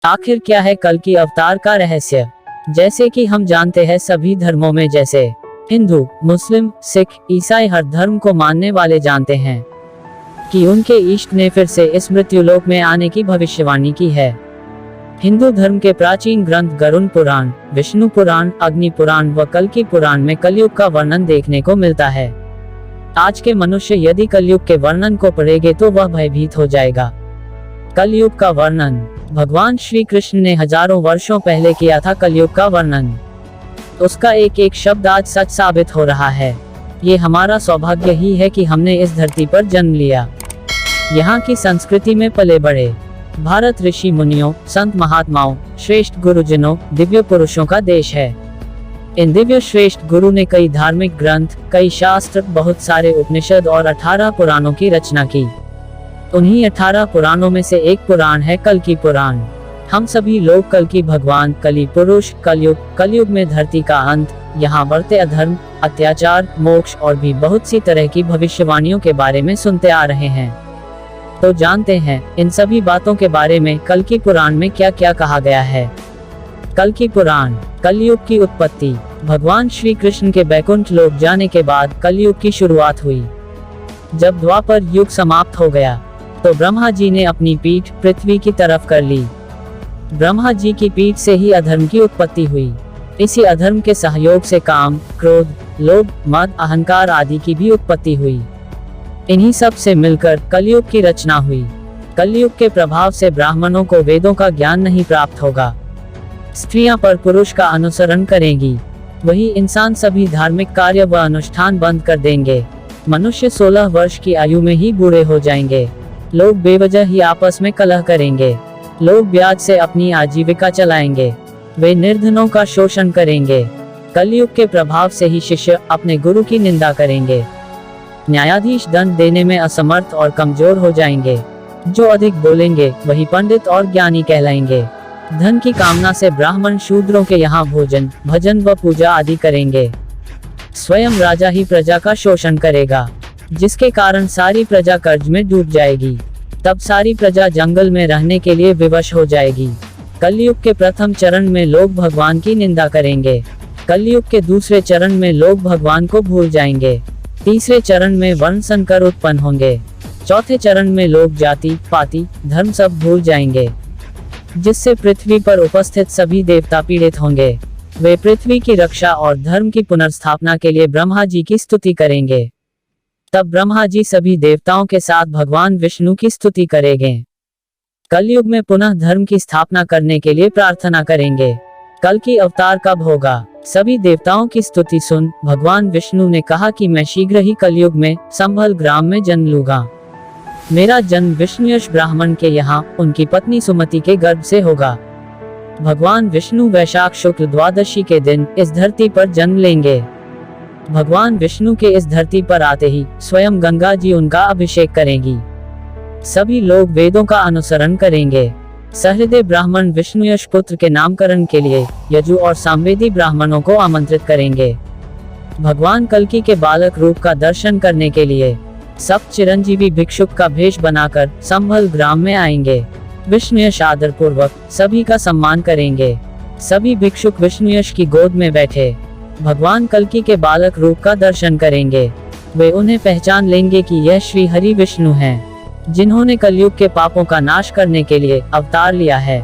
आखिर क्या है कल की अवतार का रहस्य? जैसे कि हम जानते हैं सभी धर्मों में, जैसे हिंदू, मुस्लिम, सिख, ईसाई, हर धर्म को मानने वाले जानते हैं कि उनके इष्ट ने फिर से इस मृत्युलोक में आने की भविष्यवाणी की है। हिंदू धर्म के प्राचीन ग्रंथ गरुड़ पुराण, विष्णु पुराण, अग्नि पुराण व कल्कि पुराण में कलयुग का वर्णन देखने को मिलता है। आज के मनुष्य यदि कलयुग के वर्णन को पढ़ेंगे तो वह भयभीत हो जाएगा। कलयुग का वर्णन भगवान श्री कृष्ण ने हजारों वर्षों पहले किया था। कलयुग का वर्णन, उसका एक एक शब्द आज सच साबित हो रहा है। ये हमारा सौभाग्य ही है कि हमने इस धरती पर जन्म लिया, यहाँ की संस्कृति में पले बढ़े। भारत ऋषि मुनियों, संत महात्माओं, श्रेष्ठ गुरुजनों, दिव्य पुरुषों का देश है। इन दिव्य श्रेष्ठ गुरु ने कई धार्मिक ग्रंथ, कई शास्त्र, बहुत सारे उपनिषद और 18 पुराणों की रचना की। उन्हीं 18 पुराणों में से एक पुराण है कल्कि पुराण। हम सभी लोग कल्कि भगवान, कलि पुरुष, कलयुग में धरती का अंत, यहाँ बढ़ते अधर्म, अत्याचार, मोक्ष और भी बहुत सी तरह की भविष्यवाणियों के बारे में सुनते आ रहे हैं। तो जानते हैं इन सभी बातों के बारे में कल्कि पुराण में क्या क्या कहा गया है। कल्कि पुराण, कलयुग की उत्पत्ति। भगवान श्री कृष्ण के बैकुंठ लोक जाने के बाद कलयुग की शुरुआत हुई। जब द्वापर युग समाप्त हो गया तो ब्रह्मा जी ने अपनी पीठ पृथ्वी की तरफ कर ली। ब्रह्मा जी की पीठ से ही अधर्म की उत्पत्ति हुई। इसी अधर्म के सहयोग से काम, क्रोध, लोभ, मद, अहंकार आदि की भी उत्पत्ति हुई। इन्हीं सब से मिलकर कलयुग की रचना हुई। कलयुग के प्रभाव से ब्राह्मणों को वेदों का ज्ञान नहीं प्राप्त होगा। स्त्रियां पर पुरुष का अनुसरण करेंगी। वही इंसान सभी धार्मिक कार्य व अनुष्ठान बंद कर देंगे। मनुष्य 16 वर्ष की आयु में ही बूढ़े हो जाएंगे। लोग बेवजह ही आपस में कलह करेंगे। लोग ब्याज से अपनी आजीविका चलाएंगे। वे निर्धनों का शोषण करेंगे। कलयुग के प्रभाव से ही शिष्य अपने गुरु की निंदा करेंगे। न्यायाधीश दंड देने में असमर्थ और कमजोर हो जाएंगे। जो अधिक बोलेंगे वही पंडित और ज्ञानी कहलाएंगे। धन की कामना से ब्राह्मण शूद्रों के यहाँ भोजन, भजन व पूजा आदि करेंगे। स्वयं राजा ही प्रजा का शोषण करेगा, जिसके कारण सारी प्रजा कर्ज में डूब जाएगी। तब सारी प्रजा जंगल में रहने के लिए विवश हो जाएगी। कलयुग के प्रथम चरण में लोग भगवान की निंदा करेंगे। कलयुग के दूसरे चरण में लोग भगवान को भूल जाएंगे। तीसरे चरण में वर्ण संकर उत्पन्न होंगे। चौथे चरण में लोग जाति, पाति, धर्म सब भूल जाएंगे, जिससे पृथ्वी पर उपस्थित सभी देवता पीड़ित होंगे। वे पृथ्वी की रक्षा और धर्म की पुनर्स्थापना के लिए ब्रह्मा जी की स्तुति करेंगे। तब ब्रह्मा जी सभी देवताओं के साथ भगवान विष्णु की स्तुति करेंगे। कलयुग में पुनः धर्म की स्थापना करने के लिए प्रार्थना करेंगे। कल की अवतार कब होगा? सभी देवताओं की स्तुति सुन भगवान विष्णु ने कहा कि मैं शीघ्र ही कलयुग में संभल ग्राम में जन्म लूंगा। मेरा जन्म विष्णुयश ब्राह्मण के यहाँ उनकी पत्नी सुमति के गर्भ से होगा। भगवान विष्णु वैशाख शुक्ल द्वादशी के दिन इस धरती पर जन्म लेंगे। भगवान विष्णु के इस धरती पर आते ही स्वयं गंगा जी उनका अभिषेक करेंगी। सभी लोग वेदों का अनुसरण करेंगे। सहृदय ब्राह्मण विष्णुयश पुत्र के नामकरण के लिए यजु और सामवेदी ब्राह्मणों को आमंत्रित करेंगे। भगवान कल्कि के बालक रूप का दर्शन करने के लिए सब चिरंजीवी भिक्षुक का भेष बनाकर संभल ग्राम में आएंगे। विष्णुयश आदर पूर्वक सभी का सम्मान करेंगे। सभी भिक्षुक विष्णुयश की गोद में बैठे भगवान कल्कि के बालक रूप का दर्शन करेंगे। वे उन्हें पहचान लेंगे कि यह श्री हरि विष्णु हैं, जिन्होंने कलयुग के पापों का नाश करने के लिए अवतार लिया है।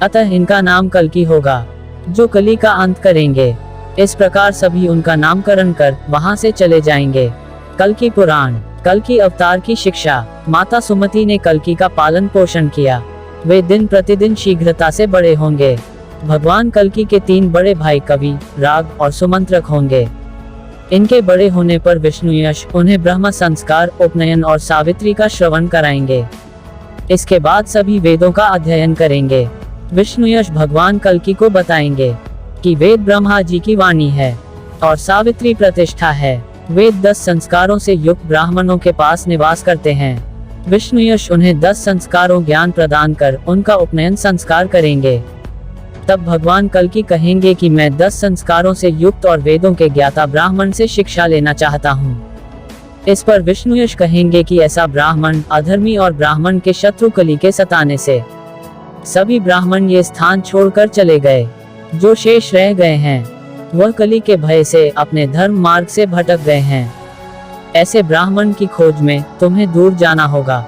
अतः इनका नाम कल्कि होगा, जो कली का अंत करेंगे। इस प्रकार सभी उनका नामकरण कर वहां से चले जाएंगे। कल्कि पुराण, कल्कि अवतार की शिक्षा। माता सुमति ने कल्कि का पालन पोषण किया। वे दिन प्रतिदिन शीघ्रता से बड़े होंगे। भगवान कल्कि के 3 बड़े भाई कवि, राग और सुमंत्रक होंगे। इनके बड़े होने पर विष्णुयश उन्हें ब्रह्म संस्कार, उपनयन और सावित्री का श्रवण कराएंगे। इसके बाद सभी वेदों का अध्ययन करेंगे। विष्णुयश भगवान कल्कि को बताएंगे कि वेद ब्रह्मा जी की वाणी है और सावित्री प्रतिष्ठा है। वेद 10 संस्कारों से युक्त ब्राह्मणों के पास निवास करते हैं। विष्णुयश उन्हें 10 संस्कारों ज्ञान प्रदान कर उनका उपनयन संस्कार करेंगे। तब भगवान कल्कि कहेंगे कि मैं 10 संस्कारों से युक्त और वेदों के ज्ञाता ब्राह्मण से शिक्षा लेना चाहता हूँ। इस पर विष्णुयश कहेंगे कि ऐसा ब्राह्मण अधर्मी और ब्राह्मण के शत्रु कली के सताने से सभी ब्राह्मण ये स्थान छोड़कर चले गए। जो शेष रह गए हैं वह कली के भय से अपने धर्म मार्ग से भटक गए हैं। ऐसे ब्राह्मण की खोज में तुम्हें दूर जाना होगा।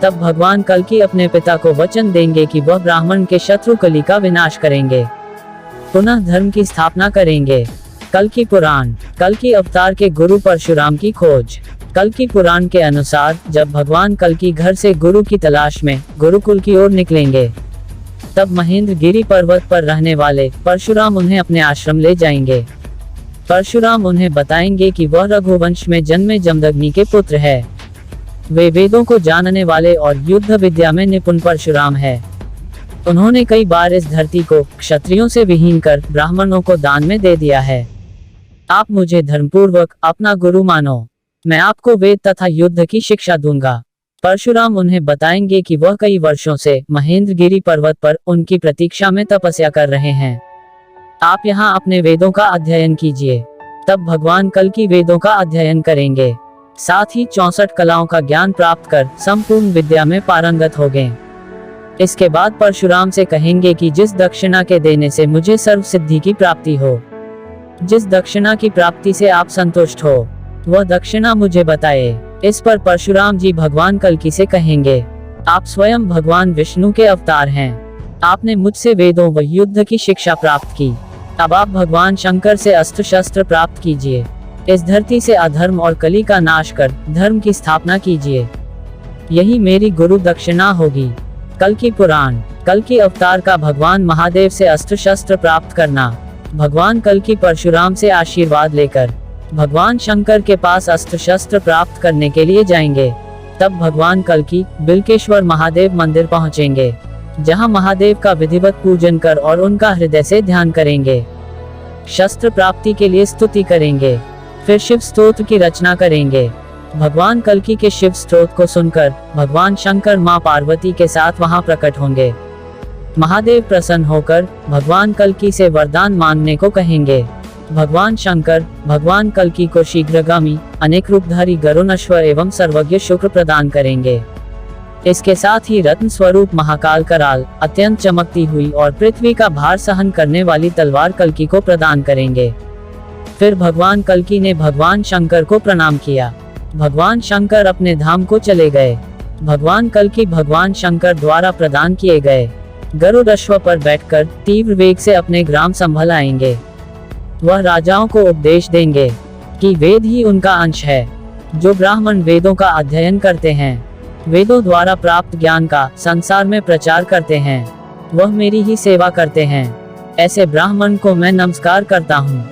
तब भगवान कल्कि अपने पिता को वचन देंगे कि वह ब्राह्मण के शत्रु कली का विनाश करेंगे, पुनः धर्म की स्थापना करेंगे। कल्कि पुराण। कल्कि अवतार के गुरु परशुराम की खोज। कल्कि पुराण के अनुसार जब भगवान कल्कि घर से गुरु की तलाश में गुरुकुल की ओर निकलेंगे, तब महेंद्र गिरी पर्वत पर रहने वाले परशुराम उन्हें अपने आश्रम ले जाएंगे। परशुराम उन्हें बताएंगे कि वह रघुवंश में जन्मे जमदग्नि के पुत्र है। वे वेदों को जानने वाले और युद्ध विद्या में निपुण परशुराम है। उन्होंने कई बार इस धरती को क्षत्रियों से विहीन कर ब्राह्मणों को दान में दे दिया है। आप मुझे धर्मपूर्वक अपना गुरु मानो, मैं आपको वेद तथा युद्ध की शिक्षा दूंगा। परशुराम उन्हें बताएंगे कि वह कई वर्षों से महेंद्र गिरी पर्वत पर उनकी प्रतीक्षा में तपस्या कर रहे हैं। आप यहाँ अपने वेदों का अध्ययन कीजिए। तब भगवान कल्कि वेदों का अध्ययन करेंगे, साथ ही 64 कलाओं का ज्ञान प्राप्त कर संपूर्ण विद्या में पारंगत हो गए। इसके बाद परशुराम से कहेंगे कि जिस दक्षिणा के देने से मुझे सर्व सिद्धि की प्राप्ति हो, जिस दक्षिणा की प्राप्ति से आप संतुष्ट हो, वह दक्षिणा मुझे बताए। इस पर परशुराम जी भगवान कल्कि से कहेंगे, आप स्वयं भगवान विष्णु के अवतार हैं। आपने मुझसे वेदों व युद्ध की शिक्षा प्राप्त की। अब आप भगवान शंकर से अस्त्र शस्त्र प्राप्त कीजिए। इस धरती से अधर्म और कली का नाश कर धर्म की स्थापना कीजिए। यही मेरी गुरु दक्षिणा होगी। कल्कि पुराण। कल्कि अवतार का भगवान महादेव से अस्त्र शस्त्र प्राप्त करना। भगवान कल्कि परशुराम से आशीर्वाद लेकर भगवान शंकर के पास अस्त्र शस्त्र प्राप्त करने के लिए जाएंगे। तब भगवान कल्कि बिल्केश्वर महादेव मंदिर पहुंचेंगे, जहां महादेव का विधिवत पूजन कर और उनका हृदय से ध्यान करेंगे। शस्त्र प्राप्ति के लिए स्तुति करेंगे, फिर शिव स्तोत्र की रचना करेंगे। भगवान कल्कि के शिव स्तोत्र को सुनकर भगवान शंकर मां पार्वती के साथ वहां प्रकट होंगे। महादेव प्रसन्न होकर भगवान कल्कि से वरदान मांगने को कहेंगे। भगवान शंकर भगवान कल्कि को शीघ्रगामी अनेक रूपधारी गरुणश्वर एवं सर्वज्ञ शुक्र प्रदान करेंगे। इसके साथ ही रत्न स्वरूप महाकाल कराल, अत्यंत चमकती हुई और पृथ्वी का भार सहन करने वाली तलवार कल्कि को प्रदान करेंगे। फिर भगवान कल्कि ने भगवान शंकर को प्रणाम किया। भगवान शंकर अपने धाम को चले गए। भगवान कल्कि भगवान शंकर द्वारा प्रदान किए गए गरुड़ अश्व पर बैठकर तीव्र वेग से अपने ग्राम संभल आएंगे। वह राजाओं को उपदेश देंगे कि वेद ही उनका अंश है। जो ब्राह्मण वेदों का अध्ययन करते हैं, वेदों द्वारा प्राप्त ज्ञान का संसार में प्रचार करते हैं, वह मेरी ही सेवा करते हैं। ऐसे ब्राह्मण को मैं नमस्कार करता हूँ।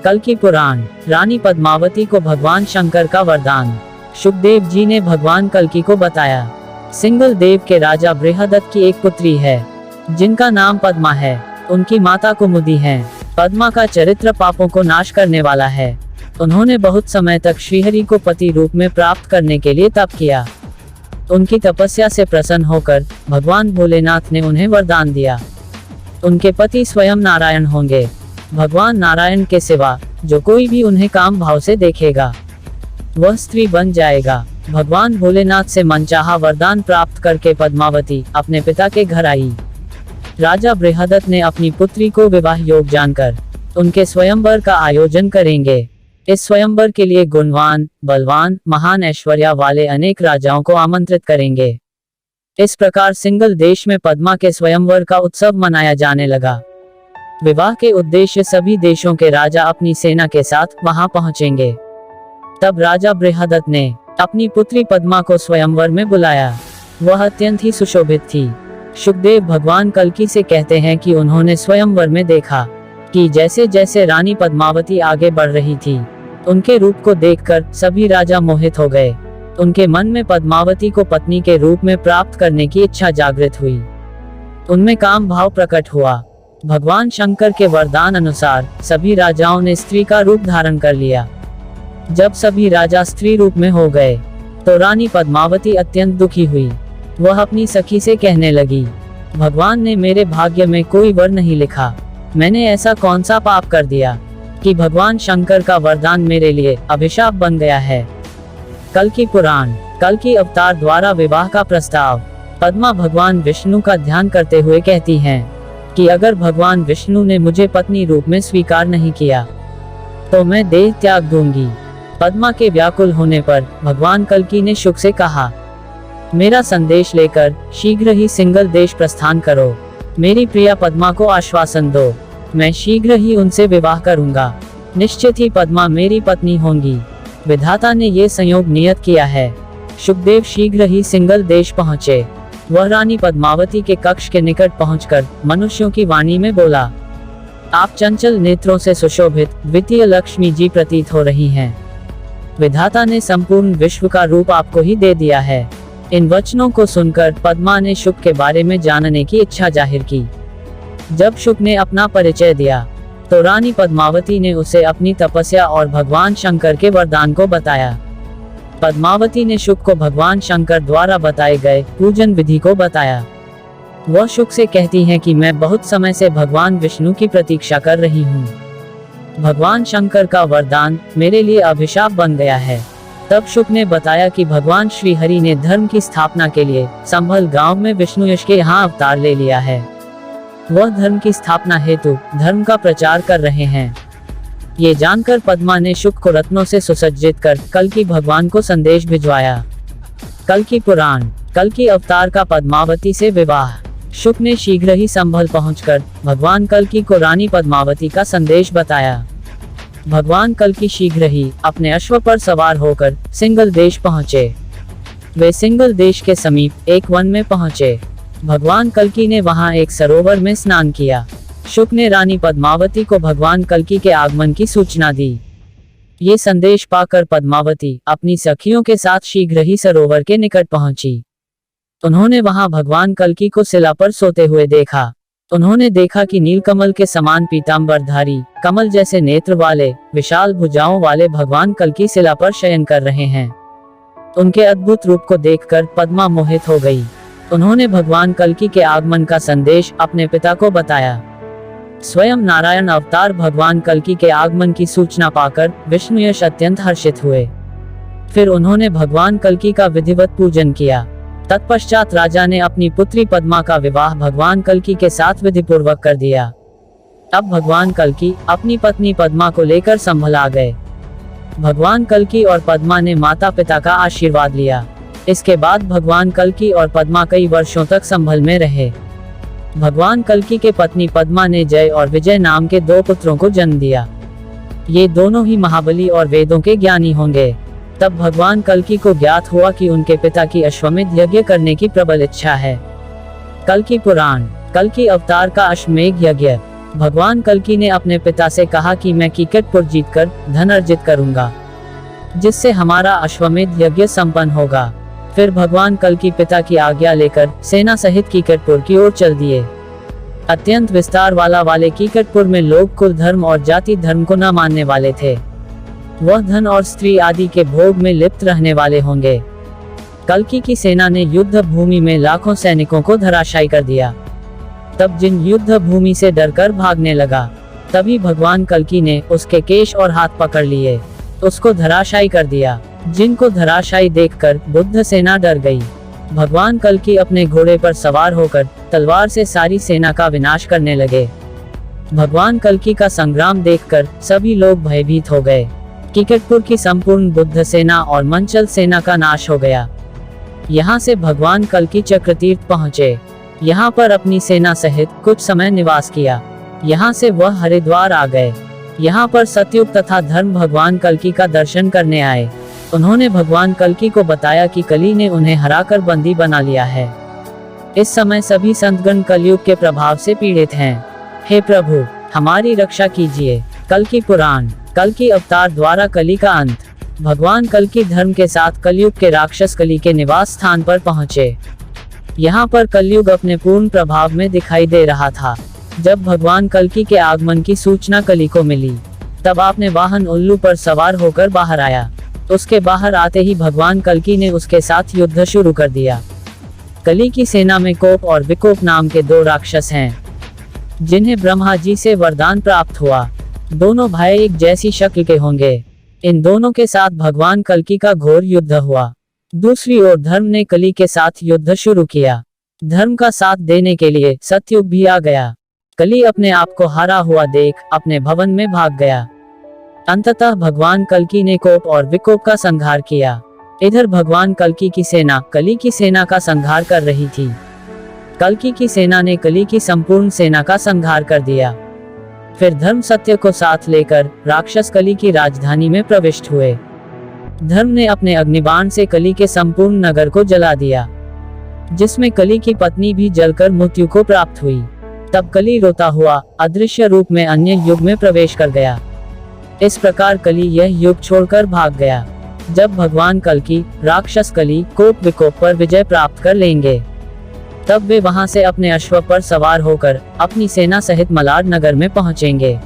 कल्कि पुराण। रानी पद्मावती को भगवान शंकर का वरदान। शुकदेव जी ने भगवान कल्कि को बताया, सिंगल देव के राजा बृहदत्त की एक पुत्री है जिनका नाम पद्मा है। उनकी माता कुमुदी है। पद्मा का चरित्र पापों को नाश करने वाला है। उन्होंने बहुत समय तक श्रीहरि को पति रूप में प्राप्त करने के लिए तप किया। उनकी तपस्या से प्रसन्न होकर भगवान भोलेनाथ ने उन्हें वरदान दिया। उनके पति स्वयं नारायण होंगे। भगवान नारायण के सिवा जो कोई भी उन्हें काम भाव से देखेगा, वह स्त्री बन जाएगा। भगवान भोलेनाथ से मनचाहा वरदान प्राप्त करके पद्मावती अपने पिता के घर आई। राजा बृहदत्त ने अपनी पुत्री को विवाह योग जानकर उनके स्वयंवर का आयोजन करेंगे। इस स्वयंवर के लिए गुणवान, बलवान, महान ऐश्वर्य वाले अनेक राजाओं को आमंत्रित करेंगे। इस प्रकार सिंगल देश में पद्मा के स्वयंवर का उत्सव मनाया जाने लगा। विवाह के उद्देश्य सभी देशों के राजा अपनी सेना के साथ वहां पहुंचेंगे। तब राजा बृहदत्त ने अपनी पुत्री पद्मा को स्वयंवर में बुलाया। वह अत्यंत ही सुशोभित थी। शुकदेव भगवान कल्कि से कहते हैं कि उन्होंने स्वयंवर में देखा कि जैसे जैसे रानी पद्मावती आगे बढ़ रही थी, उनके रूप को देखकर सभी राजा मोहित हो गए। उनके मन में पद्मावती को पत्नी के रूप में प्राप्त करने की इच्छा जागृत हुई। उनमें काम भाव प्रकट हुआ। भगवान शंकर के वरदान अनुसार सभी राजाओं ने स्त्री का रूप धारण कर लिया। जब सभी राजा स्त्री रूप में हो गए तो रानी पद्मावती अत्यंत दुखी हुई। वह अपनी सखी से कहने लगी, भगवान ने मेरे भाग्य में कोई वर नहीं लिखा। मैंने ऐसा कौन सा पाप कर दिया कि भगवान शंकर का वरदान मेरे लिए अभिशाप बन गया है। कल्कि पुराण। कल्कि अवतार द्वारा विवाह का प्रस्ताव। पद्मा भगवान विष्णु का ध्यान करते हुए कहती हैं कि अगर भगवान विष्णु ने मुझे पत्नी रूप में स्वीकार नहीं किया तो मैं देह त्याग दूंगी। पद्मा के व्याकुल होने पर भगवान कल्कि ने शुक से कहा, मेरा संदेश लेकर शीघ्र ही सिंगल देश प्रस्थान करो। मेरी प्रिया पद्मा को आश्वासन दो, मैं शीघ्र ही उनसे विवाह करूंगा। निश्चित ही पद्मा मेरी पत्नी होंगी। विधाता ने ये संयोग नियत किया है। शुकदेव शीघ्र ही सिंगल देश पहुँचे। वह रानी पद्मावती के कक्ष के निकट पहुंचकर मनुष्यों की वाणी में बोला, आप चंचल नेत्रों से सुशोभित द्वितीय लक्ष्मी जी प्रतीत हो रही हैं। विधाता ने संपूर्ण विश्व का रूप आपको ही दे दिया है। इन वचनों को सुनकर पद्मा ने शुक के बारे में जानने की इच्छा जाहिर की। जब शुक ने अपना परिचय दिया तो रानी पद्मावती ने उसे अपनी तपस्या और भगवान शंकर के वरदान को बताया। पद्मावती ने शुक को भगवान शंकर द्वारा बताए गए पूजन विधि को बताया। वह शुक से कहती हैं कि मैं बहुत समय से भगवान विष्णु की प्रतीक्षा कर रही हूँ। भगवान शंकर का वरदान मेरे लिए अभिशाप बन गया है। तब शुक ने बताया कि भगवान श्री हरि ने धर्म की स्थापना के लिए संभल गांव में विष्णु यश के यहाँ अवतार ले लिया है। वह धर्म की स्थापना हेतु धर्म का प्रचार कर रहे हैं। ये जानकर पद्मा ने शुक को रत्नों से सुसज्जित कर कल्कि भगवान को संदेश भिजवाया। कल्कि पुराण। कल्कि अवतार का पद्मावती से विवाह। शुक ने शीघ्र ही संभल पहुंचकर भगवान कल्कि को रानी पद्मावती का संदेश बताया। भगवान कल्कि शीघ्र ही अपने अश्व पर सवार होकर सिंगल देश पहुंचे। वे सिंगल देश के समीप एक वन में पहुंचे। भगवान कल्कि ने वहां एक सरोवर में स्नान किया। शुक ने रानी पद्मावती को भगवान कल्कि के आगमन की सूचना दी। ये संदेश पाकर पद्मावती अपनी सखियों के साथ शीघ्र ही सरोवर के निकट पहुंची। उन्होंने वहां भगवान कल्कि को शिला पर सोते हुए देखा। उन्होंने देखा कि नीलकमल के समान पीतांबरधारी, कमल जैसे नेत्र वाले, विशाल भुजाओं वाले भगवान कल्कि शिला पर शयन कर रहे हैं। उनके अद्भुत रूप को देखकर पद्मा मोहित हो गई। उन्होंने भगवान कल्कि के आगमन का संदेश अपने पिता को बताया। स्वयं नारायण अवतार भगवान कल्कि के आगमन की सूचना पाकर विष्णुयश अत्यंत हर्षित हुए। फिर उन्होंने भगवान कल्कि का विधिवत पूजन किया। तत्पश्चात राजा ने अपनी पुत्री पद्मा का विवाह भगवान कल्कि के साथ विधि पूर्वक कर दिया। अब भगवान कल्कि अपनी पत्नी पद्मा को लेकर संभल आ गए। भगवान कल्कि और पद्मा ने माता पिता का आशीर्वाद लिया। इसके बाद भगवान कल्कि और पद्मा कई वर्षों तक संभल में रहे। भगवान कल्कि के पत्नी पद्मा ने जय और विजय नाम के 2 पुत्रों को जन्म दिया। ये दोनों ही महाबली और वेदों के ज्ञानी होंगे। तब भगवान कल्कि को ज्ञात हुआ कि उनके पिता की अश्वमेध यज्ञ करने की प्रबल इच्छा है। कल्कि पुराण। कल्कि अवतार का अश्वमेध यज्ञ। भगवान कल्कि ने अपने पिता से कहा कि मैं कीकटपुर जीतकर धन अर्जित करूंगा, जिससे हमारा अश्वमेध यज्ञ संपन्न होगा। फिर भगवान कल्कि पिता की आज्ञा लेकर सेना सहित कीकटपुर की ओर चल दिए। अत्यंत विस्तार वाले कीकटपुर में लोग कुल धर्म और जाति धर्म को न मानने वाले थे। वह धन और स्त्री आदि के भोग में लिप्त रहने वाले होंगे। कल्कि की सेना ने युद्ध भूमि में लाखों सैनिकों को धराशायी कर दिया। तब जिन युद्ध भूमि से डरकर भागने लगा, तभी भगवान कल्कि ने उसके केश और हाथ पकड़ लिए, उसको धराशायी कर दिया। जिनको धराशायी देखकर बुद्ध सेना डर गई। भगवान कल्कि अपने घोड़े पर सवार होकर तलवार से सारी सेना का विनाश करने लगे। भगवान कल्कि का संग्राम देखकर सभी लोग भयभीत हो गए। कीकटपुर की संपूर्ण बुद्ध सेना और मंचल सेना का नाश हो गया। यहाँ से भगवान कल्कि चक्रतीर्थ पहुँचे। यहाँ पर अपनी सेना सहित कुछ समय निवास किया। यहाँ से वह हरिद्वार आ गए। यहाँ पर सतयुग तथा धर्म भगवान कल्कि का दर्शन करने आए। उन्होंने भगवान कल्कि को बताया कि कली ने उन्हें हराकर बंदी बना लिया है। इस समय सभी संतगण कलयुग के प्रभाव से पीड़ित हैं। हे प्रभु, हमारी रक्षा कीजिए। कल्कि पुराण। कल्कि अवतार द्वारा कली का अंत। भगवान कल्कि धर्म के साथ कलयुग के राक्षस कली के निवास स्थान पर पहुँचे। यहाँ पर कलयुग अपने पूर्ण प्रभाव में दिखाई दे रहा था। जब भगवान कल्कि के आगमन की सूचना कली को मिली, तब आपने वाहन उल्लू पर सवार होकर बाहर आया। उसके बाहर आते ही भगवान कल्कि ने उसके साथ युद्ध शुरू कर दिया। कली की सेना में कोप और विकोप नाम के 2 राक्षस हैं, जिन्हें ब्रह्मा जी से वरदान प्राप्त हुआ। दोनों भाई एक जैसी शक्ल के होंगे। इन दोनों के साथ भगवान कल्कि का घोर युद्ध हुआ। दूसरी ओर धर्म ने कली के साथ युद्ध शुरू किया। धर्म का साथ देने के लिए सतयुग भी आ गया। कली अपने आप को हारा हुआ देख अपने भवन में भाग गया। अंततः भगवान कल्कि ने कोप और विकोप का संहार किया। इधर भगवान कल्कि की सेना कली की सेना का संहार कर रही थी। कल्कि की सेना ने कली की संपूर्ण सेना का संहार कर दिया। फिर धर्म सत्य को साथ लेकर राक्षस कली की राजधानी में प्रविष्ट हुए। धर्म ने अपने अग्निबाण से कली के संपूर्ण नगर को जला दिया, जिसमें कली की पत्नी भी जलकर मृत्यु को प्राप्त हुई। तब कली रोता हुआ अदृश्य रूप में अन्य युग में प्रवेश कर गया। इस प्रकार कली यह युग छोड़कर भाग गया। जब भगवान कल्कि राक्षस कली कोप विकोप पर विजय प्राप्त कर लेंगे, तब वे वहां से अपने अश्व पर सवार होकर अपनी सेना सहित मलाड नगर में पहुंचेंगे।